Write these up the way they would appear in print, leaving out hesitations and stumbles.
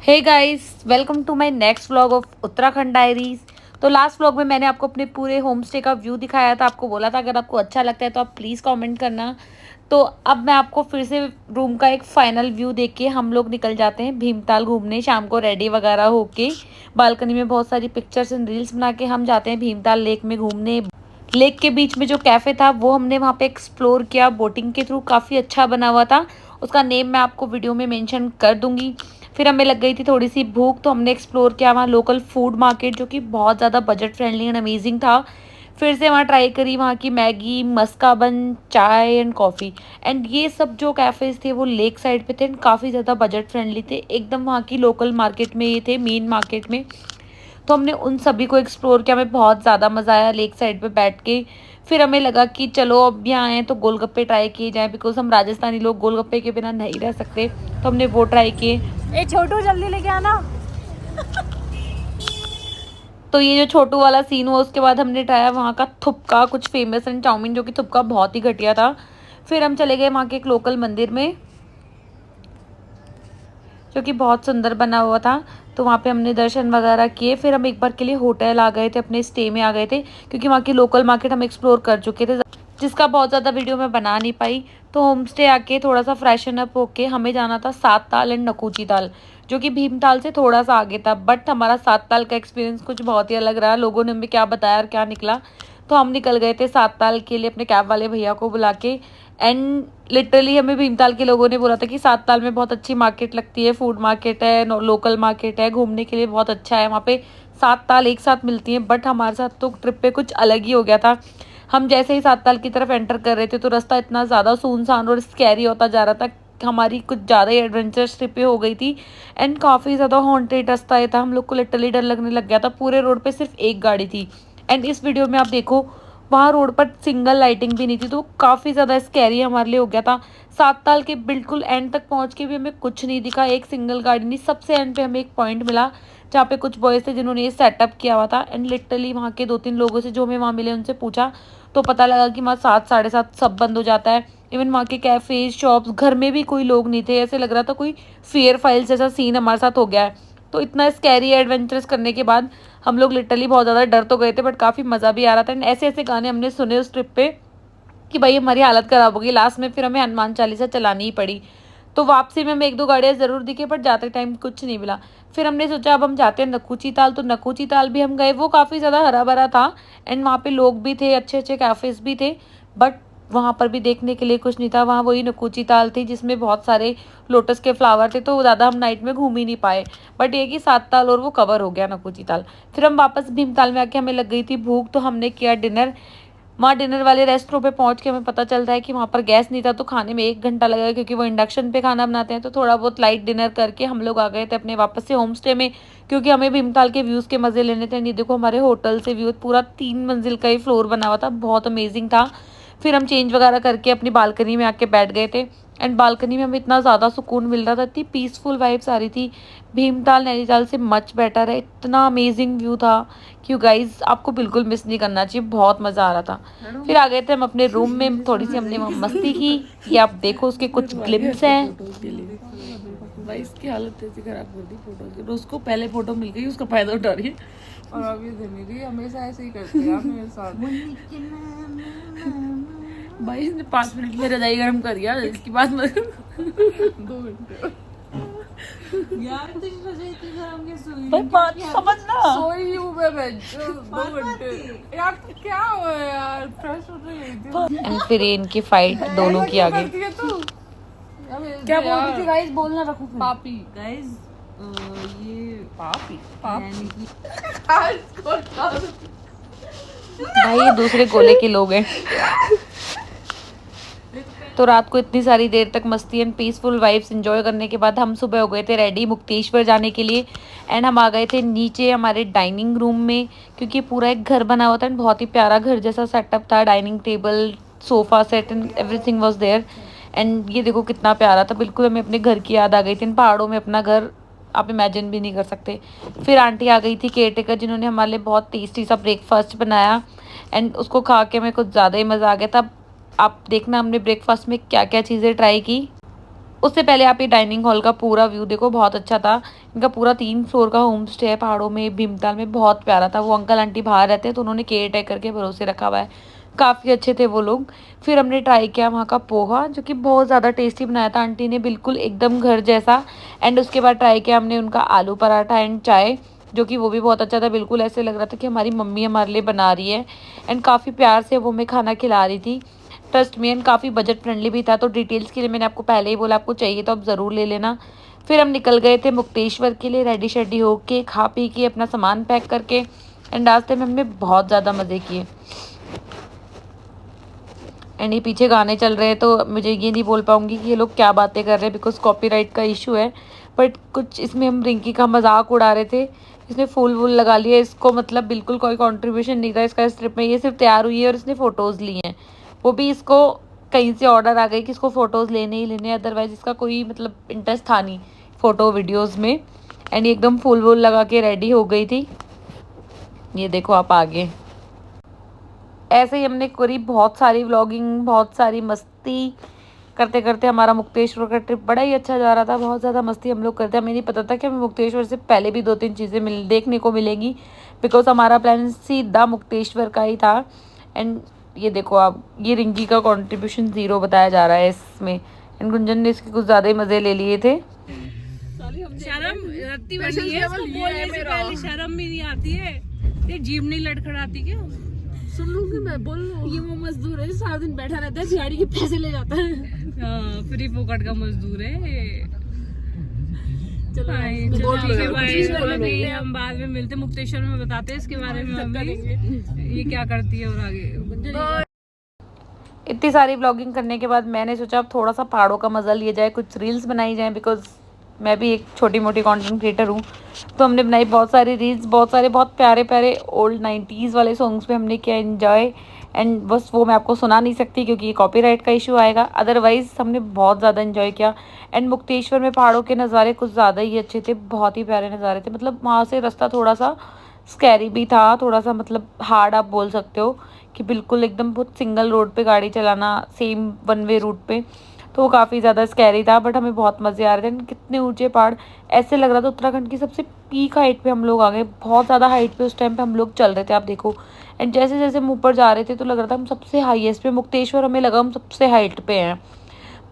Hey guys, welcome to my next vlog of Uttarakhand diaries. तो last vlog में मैंने आपको अपने पूरे होम स्टे का व्यू दिखाया था। आपको बोला था अगर आपको अच्छा लगता है तो आप प्लीज़ कमेंट करना। तो अब मैं आपको फिर से रूम का एक फाइनल व्यू देख के हम लोग निकल जाते हैं भीमताल घूमने। शाम को रेडी वगैरह होके बालकनी में बहुत सारी पिक्चर्स एंड रील्स बना के हम जाते हैं भीमताल लेक में घूमने। लेक के बीच में जो कैफ़े था वो हमने वहाँ पे एक्सप्लोर किया बोटिंग के थ्रू। काफ़ी अच्छा बना हुआ था। उसका नेम मैं आपको वीडियो में मेंशन कर दूंगी। फिर हमें लग गई थी थोड़ी सी भूख, तो हमने एक्सप्लोर किया वहाँ लोकल फूड मार्केट, जो कि बहुत ज़्यादा बजट फ्रेंडली एंड अमेजिंग था। फिर से वहाँ ट्राई करी वहाँ की मैगी, मस्का बन, चाय एंड कॉफ़ी। एंड ये सब जो कैफ़ेज़ थे वो लेक साइड पे थे एंड काफ़ी ज़्यादा बजट फ्रेंडली थे, एकदम वहाँ की लोकल मार्केट में ये थे, मेन मार्केट में। तो हमने उन सभी को एक्सप्लोर किया। हमें बहुत ज़्यादा मज़ा आया लेक साइड पे बैठ के। फिर हमें लगा कि चलो अब यहाँ आए हैं तो गोलगप्पे ट्राई किए जाएँ, बिकॉज हम राजस्थानी लोग गोलगप्पे के बिना नहीं रह सकते। तो हमने वो ट्राई किए। ए छोटू जल्दी लेके आना। तो ये जो छोटू वाला सीन हुआ, उसके बाद हमने ट्राया वहाँ का थुपका, कुछ फेमस एंड चाउमीन, जो कि थुपका बहुत ही घटिया था। फिर हम चले गए वहाँ के एक लोकल मंदिर में, जो कि बहुत सुंदर बना हुआ था। तो वहाँ पे हमने दर्शन वगैरह किए। फिर हम एक बार के लिए होटल आ गए थे, अपने स्टे में आ गए थे, क्योंकि वहाँ की लोकल मार्केट हम एक्सप्लोर कर चुके थे, जिसका बहुत ज़्यादा वीडियो मैं बना नहीं पाई। तो होम स्टे आके थोड़ा सा फ्रेशन अप होके हमें जाना था सात ताल एंड नकूची ताल, जो कि भीमताल से थोड़ा सा आगे था। बट हमारा सात ताल का एक्सपीरियंस कुछ बहुत ही अलग रहा। लोगों ने हमें क्या बताया और क्या निकला। तो हम निकल गए थे सात ताल के लिए अपने कैब वाले भैया को बुला के। एंड लिटरली हमें भीमताल के लोगों ने बोला था कि सात ताल में बहुत अच्छी मार्केट लगती है, फूड मार्केट है, लोकल मार्केट है, घूमने के लिए बहुत अच्छा है वहाँ पे। सात ताल एक साथ मिलती हैं। बट हमारे साथ तो ट्रिप पे कुछ अलग ही हो गया था। हम जैसे ही सात ताल की तरफ एंटर कर रहे थे तो रास्ता इतना ज़्यादा सुनसान और स्कैरी होता जा रहा था। हमारी कुछ ज़्यादा ही एडवेंचरस ट्रिप हो गई थी। एंड काफ़ी ज़्यादा हॉन्टेड रास्ता ये था। हम लोग को लिटरली डर लगने लग गया था। पूरे रोड पे सिर्फ एक गाड़ी थी। एंड इस वीडियो में आप देखो, वहाँ रोड पर सिंगल लाइटिंग भी नहीं थी। तो काफ़ी ज़्यादा स्कैरी हमारे लिए हो गया था। सात ताल के बिल्कुल एंड तक पहुँच के भी हमें कुछ नहीं दिखा, एक सिंगल गाड़ी नहीं। सबसे एंड पे हमें एक पॉइंट मिला जहाँ पे कुछ बॉयज़ थे जिन्होंने ये सेटअप किया हुआ था। एंड लिटरली वहाँ के दो तीन लोगों से जो हमें वहाँ मिले उनसे पूछा तो पता लगा कि वहाँ 7 साढ़े 7 सब बंद हो जाता है। इवन वहाँ के कैफ़ेज, शॉप्स, घर में भी कोई लोग नहीं थे। ऐसे लग रहा था कोई फियर फाइल्स जैसा सीन हमारे साथ हो गया है। तो इतना स्कैरी एडवेंचरस करने के बाद हम लोग लिटरली बहुत ज़्यादा डर तो गए थे, बट काफ़ी मज़ा भी आ रहा था। एंड ऐसे ऐसे गाने हमने सुने उस ट्रिप पे कि भाई हमारी हालत ख़राब हो गई। लास्ट में फिर हमें हनुमान चालीसा चलानी ही पड़ी। तो वापसी में हमें एक दो गाड़ियाँ ज़रूर दिखे, बट जाते टाइम कुछ नहीं मिला। फिर हमने सोचा अब हम जाते हैं नकुची ताल। तो नकुची ताल भी हम गए। वो काफ़ी ज़्यादा हरा भरा था एंड वहाँ पे लोग भी थे, अच्छे अच्छे कैफ़ेज़ भी थे। बट वहाँ पर भी देखने के लिए कुछ नहीं था। वहाँ वही नकुची ताल थी जिसमें बहुत सारे लोटस के फ्लावर थे। तो ज़्यादा हम नाइट में घूम ही नहीं पाए। बट ये कि सात ताल और वो कवर हो गया नकुची ताल। फिर हम वापस भीमताल में आके हमें लग गई थी भूख, तो हमने किया डिनर। वहाँ डिनर वाले रेस्टोरेंट पे पहुँच के हमें पता चलता है कि वहाँ पर गैस नहीं था, तो खाने में 1 घंटा लगेगा, क्योंकि वो इंडक्शन पे खाना बनाते हैं। तो थोड़ा बहुत लाइट डिनर करके हम लोग आ गए थे अपने वापस से होम स्टे में, क्योंकि हमें भीमताल के व्यूज़ के मज़े लेने थे। ये देखो हमारे होटल से व्यू पूरा 3 मंजिल का ही फ्लोर बना हुआ था, बहुत अमेजिंग था। फिर हम चेंज वगैरह करके अपनी बालकनी में आके बैठ गए थे। एंड बालकनी में हमें इतना ज़्यादा सुकून मिल रहा था, इतनी पीसफुल वाइब्स आ रही थी। भीमताल नैनीताल से मच बेटर है। इतना अमेजिंग व्यू था कि गाइज आपको बिल्कुल मिस नहीं करना चाहिए। बहुत मज़ा आ रहा था। फिर आ गए थे हम अपने रूम में। थोड़ी सी हमने वहाँ मस्ती की। ये आप देखो उसके कुछ ग्लिम्स हैं। भाई इसकी हालत ऐसी खराब कर दी फोटो की। उसको पहले फोटो मिल गई, उसका फायदा उठा रही है। और अब ये जिंदगी हमेशा ऐसे ही करती है मेरे साथ। भाई इसने 5 मिनट में रजाई गर्म कर दिया, इसकी बात मत 2 घंटे यार। 3 बजे इतनी गरम के सोई भाई, बात समझना। सोई हूँ मैं 2 घंटे यार। तो क्या हुआ यार, फ्रेश हो रही एंड फिर इनकी फाइट दोनों की आगे। क्या बोल रही थी गाइस, बोलना रखो। पापी गाइस, ये पापी यानी कि भाई ये दूसरे गोले के लोग हैं। तो रात को इतनी सारी देर तक मस्ती एंड पीसफुल वाइब्स एंजॉय करने के बाद हम सुबह हो गए थे रेडी मुक्तेश्वर जाने के लिए। एंड हम आ गए थे नीचे हमारे डाइनिंग रूम में, क्योंकि पूरा एक घर बना हुआ था एंड बहुत ही प्यारा घर जैसा सेटअप था। Dining table, sofa set and everything was there. And ये देखो कितना प्यारा था। बिल्कुल हमें अपने घर की याद आ गई थी। इन पहाड़ों में अपना घर आप इमेजिन भी नहीं कर सकते। फिर आंटी आ गई थी केयरटेकर, जिन्होंने हमारे लिए बहुत टेस्टी सा ब्रेकफास्ट बनाया। एंड उसको खा के हमें कुछ ज़्यादा ही मज़ा आ गया था। आप देखना हमने ब्रेकफास्ट में क्या क्या चीज़ें ट्राई की। उससे पहले आप ये डाइनिंग हॉल का पूरा व्यू देखो, बहुत अच्छा था। इनका पूरा 3 फ्लोर का होम स्टे है पहाड़ों में, भीमताल में, बहुत प्यारा था। वो अंकल आंटी बाहर रहते हैं तो उन्होंने केयर टेकर के भरोसे रखा हुआ है, काफ़ी अच्छे थे वो लोग। फिर हमने ट्राई किया वहाँ का पोहा, जो कि बहुत ज़्यादा टेस्टी बनाया था आंटी ने, बिल्कुल एकदम घर जैसा। एंड उसके बाद ट्राई किया हमने उनका आलू पराठा एंड चाय, जो कि वो भी बहुत अच्छा था। बिल्कुल ऐसे लग रहा था कि हमारी मम्मी हमारे लिए बना रही है, एंड काफ़ी प्यार से वो हमें खाना खिला रही थी। ट्रस्ट मी, एंड काफ़ी बजट फ्रेंडली भी था। तो डिटेल्स के लिए मैंने आपको पहले ही बोला, आपको चाहिए तो आप ज़रूर ले लेना। फिर हम निकल गए थे मुक्तेश्वर के लिए, रेडी शेडी होके, खा पी के, अपना सामान पैक करके। एंड रास्ते में हमने बहुत ज़्यादा मज़े किए। एंड ये पीछे गाने चल रहे हैं तो मुझे ये नहीं बोल पाऊंगी कि ये लोग क्या बातें कर रहे हैं, बिकॉज कॉपीराइट का इशू है। बट कुछ इसमें हम रिंकी का मजाक उड़ा रहे थे, इसने फूल वूल लगा लिया, इसको मतलब बिल्कुल कोई कंट्रीब्यूशन नहीं था इसका इस ट्रिप में। ये सिर्फ तैयार हुई है और इसने फ़ोटोज़ ली हैं, वो भी इसको कहीं से ऑर्डर आ गई कि इसको फ़ोटोज़ लेने ही लेने, अदरवाइज़ इसका कोई मतलब इंटरेस्ट था नहीं फ़ोटो वीडियोज़ में। एंड एकदम फूल वूल लगा के रेडी हो गई थी। ये देखो आप आगे, ऐसे ही हमने करी बहुत सारी व्लॉगिंग, बहुत सारी मस्ती करते करते हमारा मुक्तेश्वर का ट्रिप बड़ा ही अच्छा जा रहा था। बहुत ज़्यादा मस्ती हम लोग करते, हमें नहीं पता था कि हमें मुक्तेश्वर से पहले भी 2-3 चीज़ें देखने को मिलेंगी, बिकॉज हमारा प्लान सीधा मुक्तेश्वर का ही था। एंड ये देखो आप, ये रिंकी का कंट्रीब्यूशन 0 बताया जा रहा है इसमें, एंड गुंजन ने इसके कुछ ज़्यादा ही मज़े ले लिए थे। शर्म रत्ती बनी है, इसको बोलने से पहले शर्म भी नहीं आती है। ये जीभ नहीं लड़खड़ाती क्या? सुन लूंगी मैं, बोल लूं। ये वो मजदूर है जो सारा दिन बैठा रहता है, दिहाड़ी के पैसे ले जाता है। हाँ, फ्री फोकट का मजदूर है। चलो हम बाद में मिलते, मुक्तेश्वर में बताते हैं इसके बारे में, मम्मी ये क्या करती है और आगे। इतनी सारी व्लॉगिंग करने के बाद मैंने सोचा अब थोड़ा सा पहाड़ों का मज़ा लिया जाए, कुछ रील्स बनाई जाए, बिकॉज मैं भी एक छोटी मोटी कंटेंट क्रिएटर हूँ। तो हमने बनाई बहुत सारी रील्स, बहुत सारे बहुत प्यारे प्यारे ओल्ड 90s वाले सॉन्ग्स पे हमने किया एंजॉय। एंड बस वो मैं आपको सुना नहीं सकती क्योंकि ये कॉपीराइट का इशू आएगा, अदरवाइज़ हमने बहुत ज़्यादा एंजॉय किया। एंड मुक्तेश्वर में पहाड़ों के नज़ारे कुछ ज़्यादा ही अच्छे थे, बहुत ही प्यारे नज़ारे थे। मतलब वहाँ से रास्ता थोड़ा सा स्कैरी भी था, थोड़ा सा मतलब हार्ड आप बोल सकते हो कि बिल्कुल एकदम बहुत सिंगल रोड पे गाड़ी चलाना, सेम वन वे रूट पे, तो वो काफ़ी ज़्यादा स्कैरी था। बट हमें बहुत मज़े आ रहे थे। कितने ऊंचे पहाड़, ऐसे लग रहा था उत्तराखंड की सबसे पीक हाइट पे हम लोग आ गए, बहुत ज़्यादा हाइट पे उस टाइम पे हम लोग चल रहे थे, आप देखो। एंड जैसे जैसे हम ऊपर जा रहे थे तो लग रहा था हम सबसे हाईएस्ट पे, मुक्तेश्वर हमें लगा हम सबसे हाइट पे हैं।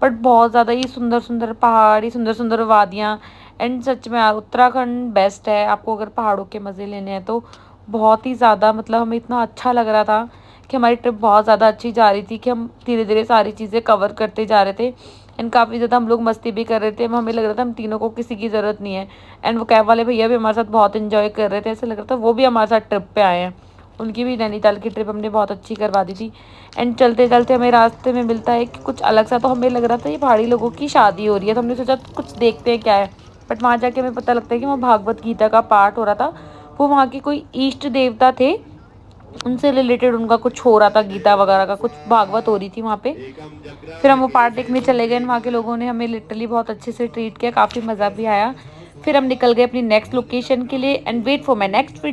बट बहुत ज़्यादा ही सुंदर सुंदर पहाड़, सुंदर सुंदर वादियाँ। एंड सच में यार उत्तराखंड बेस्ट है आपको अगर पहाड़ों के मज़े लेने हैं तो। बहुत ही ज़्यादा मतलब हमें इतना अच्छा लग रहा था कि हमारी ट्रिप बहुत ज़्यादा अच्छी जा रही थी, कि हम धीरे धीरे सारी चीज़ें कवर करते जा रहे थे। एंड काफ़ी ज़्यादा हम लोग मस्ती भी कर रहे थे, हमें लग रहा था हम तीनों को किसी की ज़रूरत नहीं है। एंड वो कैब वाले भैया भी हमारे साथ बहुत इन्जॉय कर रहे थे, ऐसे लग रहा था वो भी हमारे साथ ट्रिप पे आए हैं। उनकी भी नैनीताल की ट्रिप हमने बहुत अच्छी करवा दी थी। एंड चलते चलते हमें रास्ते में मिलता है कि कुछ अलग सा, तो हमें लग रहा था ये पहाड़ी लोगों की शादी हो रही है, तो हमने सोचा कुछ देखते हैं क्या है। बट वहाँ जाके हमें पता लगता है कि वहाँ भागवत गीता का पाठ हो रहा था। वो वहाँ के कोई इष्ट देवता थे, उनसे रिलेटेड उनका कुछ हो रहा था, गीता वगैरह का कुछ भागवत हो रही थी वहाँ पे। फिर हम वो पार्ट देखने चले गए। वहाँ के लोगों ने हमें लिटरली बहुत अच्छे से ट्रीट किया, काफ़ी मज़ा भी आया। फिर हम निकल गए अपनी नेक्स्ट लोकेशन के लिए। And wait for my next video.